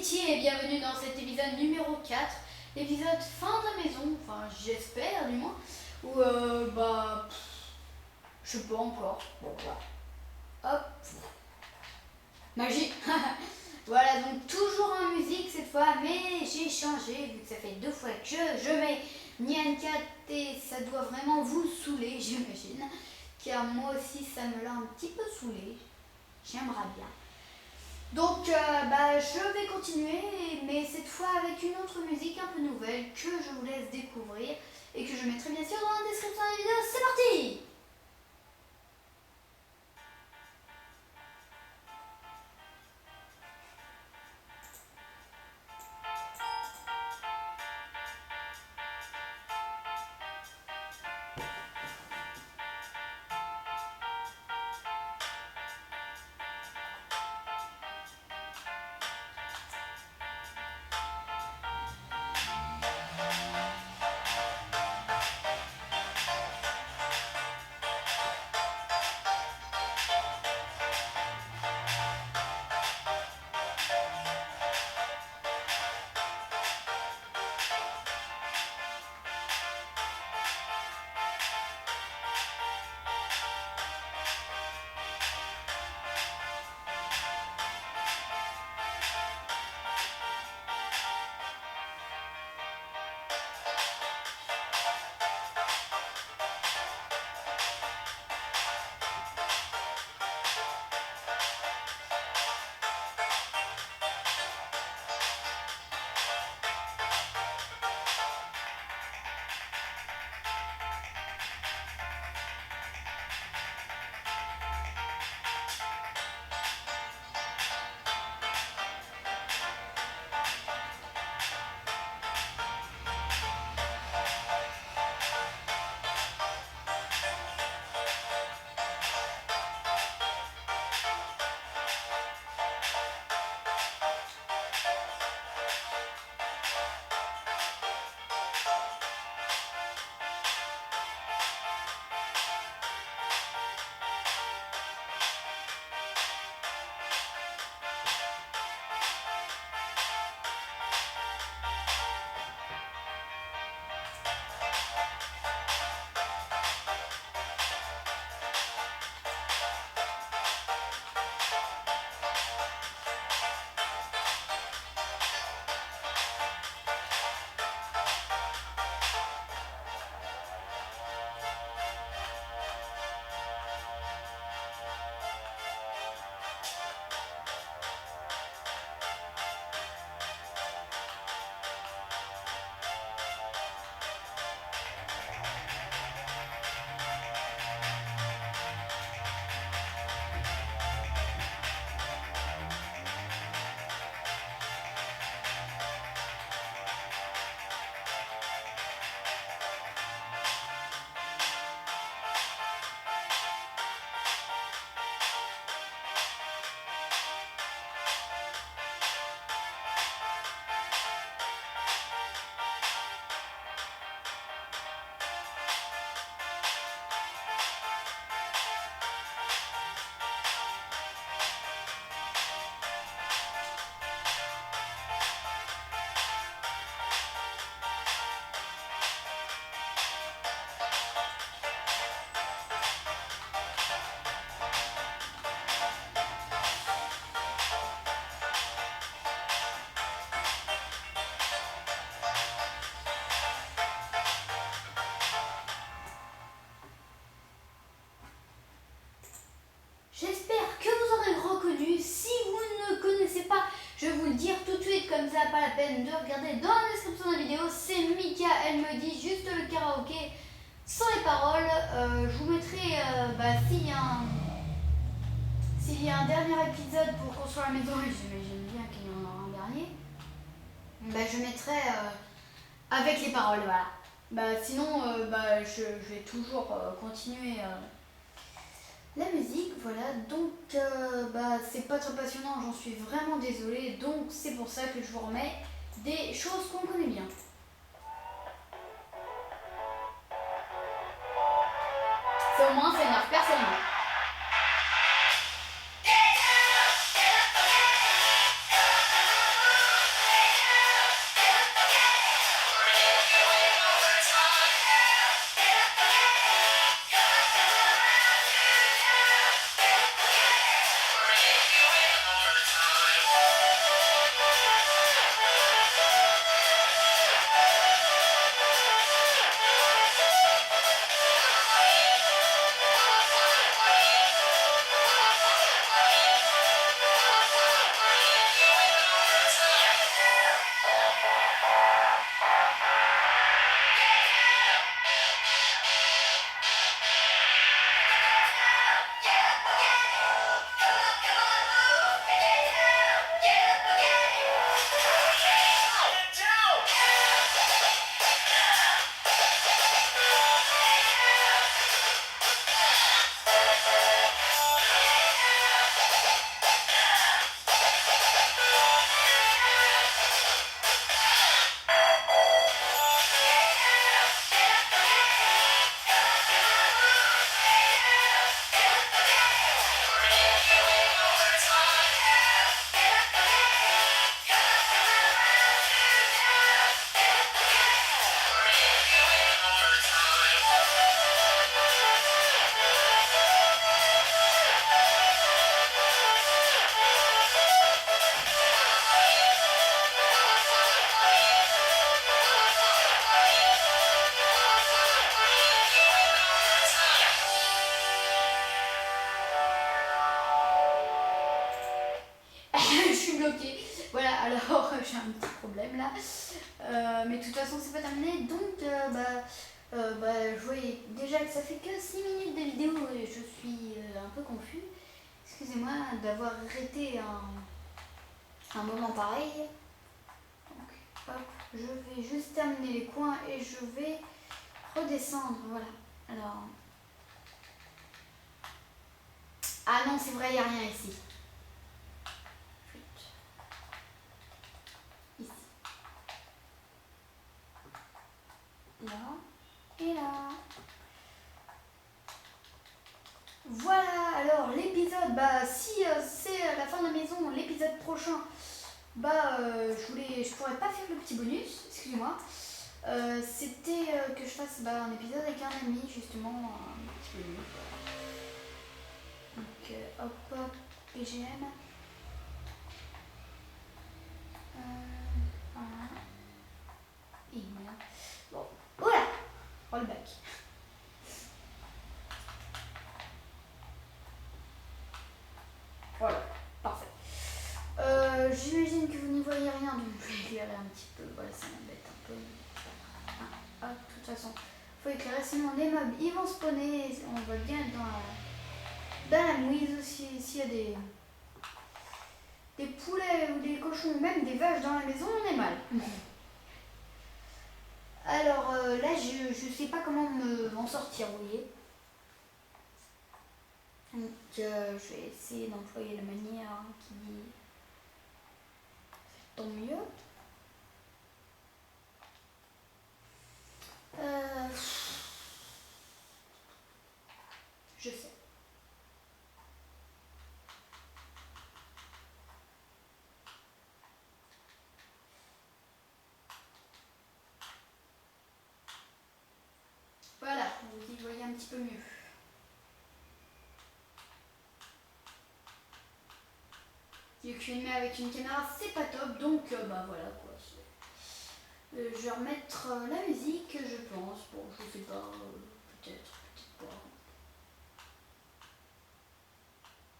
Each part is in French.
amitié et bienvenue dans cet épisode numéro 4, l'épisode fin de la maison, enfin j'espère du moins, où je sais pas encore, bon voilà, hop, magie. Voilà, donc toujours en musique cette fois, mais j'ai changé vu que ça fait 2 fois que je mets Nyan Cat et ça doit vraiment vous saouler, j'imagine, car moi aussi ça me l'a un petit peu saoulé, j'aimerais bien. Donc je vais continuer, mais cette fois avec une autre musique un peu nouvelle que je vous laisse découvrir et que je mettrai bien sûr dans la description de la vidéo. C'est parti! J'espère que vous aurez reconnu. Si vous ne connaissez pas, je vais vous le dire tout de suite, comme ça, pas la peine de regarder dans la description de la vidéo. C'est Mika, elle me dit juste le karaoké sans les paroles. Je vous mettrai, s'il y a un dernier épisode pour construire la maison, et j'imagine bien qu'il y en aura un dernier, je mettrai avec les paroles, voilà. Sinon, je vais toujours continuer la musique, voilà, donc c'est pas très passionnant, j'en suis vraiment désolée, donc c'est pour ça que je vous remets des choses qu'on connaît bien. C'est au moins, ça énerve personnellement. ok. Voilà, alors j'ai un petit problème là. Mais de toute façon, c'est pas terminé. Donc, je voyais déjà que ça fait que 6 minutes de vidéo et je suis un peu confus. Excusez-moi d'avoir arrêté un moment pareil. Donc, hop, je vais juste terminer les coins et je vais redescendre. Voilà. Alors. Ah non, c'est vrai, il n'y a rien ici. Ici. Là. Et là. Voilà, alors l'épisode, si c'est la fin de la maison, l'épisode prochain, je pourrais pas faire le petit bonus, excusez-moi. C'était que je fasse un épisode avec un ami, justement, un petit bonus. Donc, hop, PGM. Voilà. Et voilà. Bon, voilà, rollback. Voilà, parfait. J'imagine que vous n'y voyez rien, donc je vais éclairer un petit peu. Voilà, ça m'embête un peu. De toute façon, faut éclairer, sinon les mobs ils vont spawner. On va bien être dans la mouise aussi. S'il y a des poulets ou des cochons ou même des vaches dans la maison, on est mal. Alors là, je sais pas comment m'en sortir, vous voyez. Donc je vais essayer d'employer la manière qui tant mieux. Je sais. Voilà, vous y voyez un petit peu mieux. Vu que je filme avec une caméra, c'est pas top, donc voilà quoi. Je vais remettre la musique, je pense. Bon, je sais pas, peut-être pas.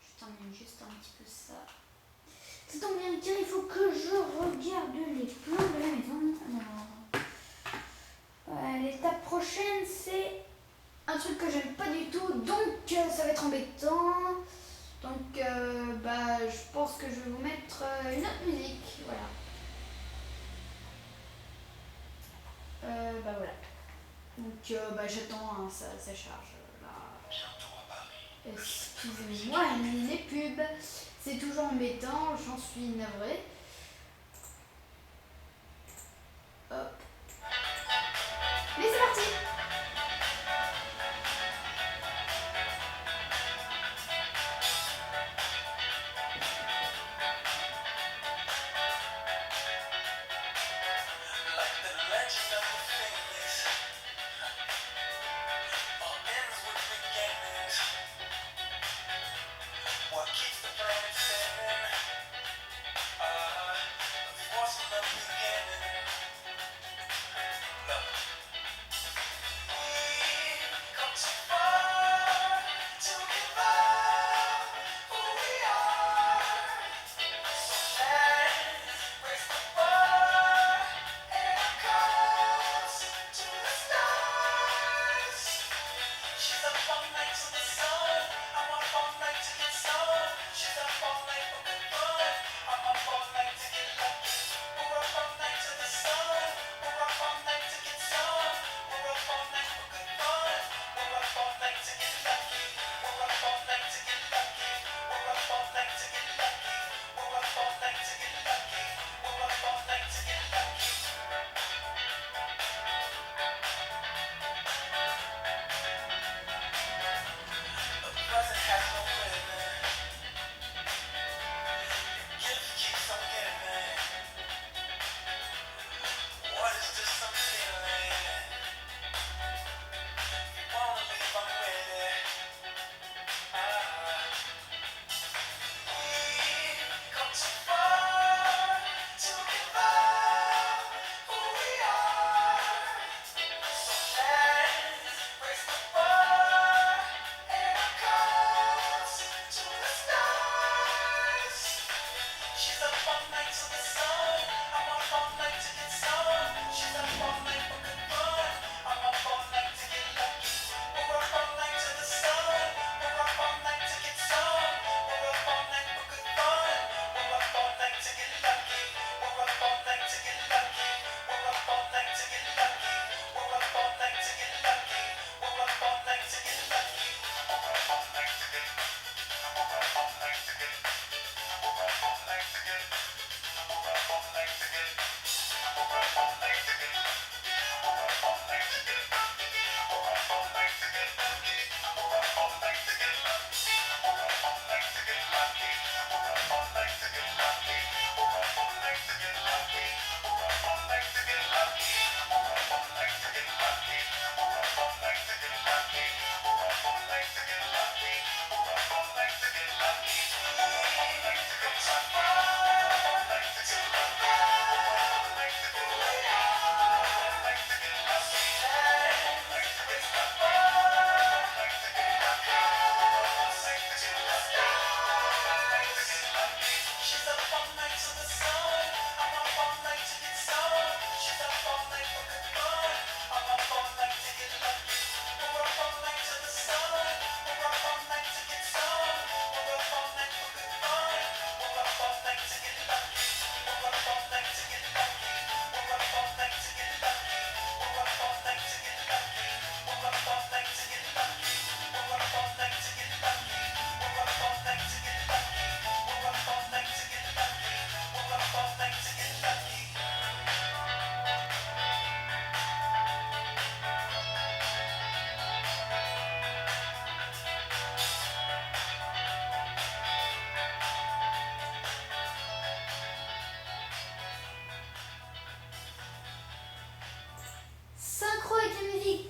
Je termine juste un petit peu ça. C'est donc bien dire, il faut que je regarde les plans de la maison. Alors, l'étape prochaine, c'est un truc que j'aime pas du tout, donc ça va être embêtant. Donc, je pense que je vais vous mettre une autre musique. Voilà. Voilà. Donc, j'attends, hein, ça charge. Là. Excusez-moi, les pubs. C'est toujours embêtant, j'en suis navrée. Hop. Mais c'est parti!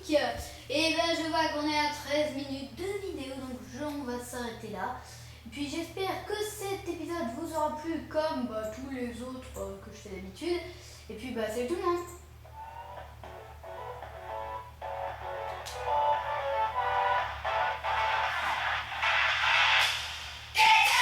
Et ben je vois qu'on est à 13 minutes de vidéo, donc on va s'arrêter là. Et puis j'espère que cet épisode vous aura plu comme tous les autres que je fais d'habitude. Et puis salut tout le monde.